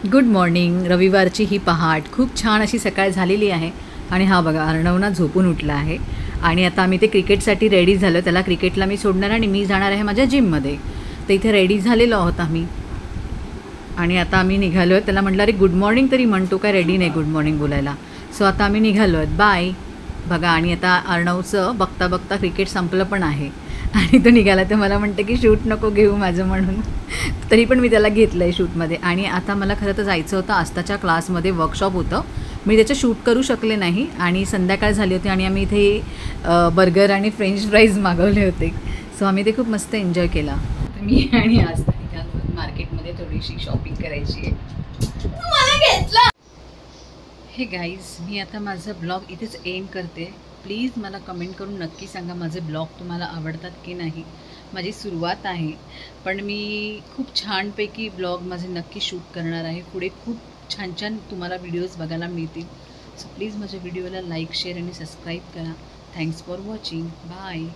Good morning. रविवारची ही पहाट खूप छान अशी सकाळ झालेली आहे आणि हा बघा अर्णवना झोपून उठला आहे आणि आता आम्ही ते क्रिकेटसाठी रेडी झालो. त्याला क्रिकेटला मी सोडणार आणि मी जाणार आहे माझ्या जिममध्ये. तर इथे रेडी झालेलो आहोत आम्ही आणि आता आम्ही निघालो आहे. त्याला म्हटलं अरे गुड मॉर्निंग तरी म्हणतो काय रेडी नाही गुड मॉर्निंग बोलायला. सो आता आम्ही निघालो आहेत. बाय बघा. आणि आता अर्णवचं बघता बघता क्रिकेट संपलं पण आहे आणि तो निघाला. तर मला म्हणते की शूट नको घेऊ माझं म्हणून, तरी पण मी त्याला घेतलं आहे शूटमध्ये. आणि आता मला खरं तर जायचं होतं आस्थाच्या क्लासमध्ये, वर्कशॉप होतं. मी त्याचं शूट करू शकले नाही आणि संध्याकाळ झाली होती आणि आम्ही इथे बर्गर आणि फ्रेंच फ्राईज मागवले होते. सो आम्ही ते खूप मस्त एन्जॉय केला. तर मी आणि आस्था निघालो मार्केटमध्ये थोडीशी शॉपिंग करायची आहे. मला घेतलं. हे गाईज, मी आता माझं ब्लॉग इथेच एंड करते. प्लीज मला कमेंट करून नक्की सांगा माझे ब्लॉग तुम्हाला आवडतात की नाही. माझी सुरुवात आहे पण मी खूप छानपैकी ब्लॉग माझे नक्की शूट करणार आहे. पुढे खूप छान छान तुम्हाला व्हिडिओज बघायला मिळतील. सो प्लीज माझ्या व्हिडिओला लाईक शेअर आणि सबस्क्राईब करा. Thanks for watching. बाय.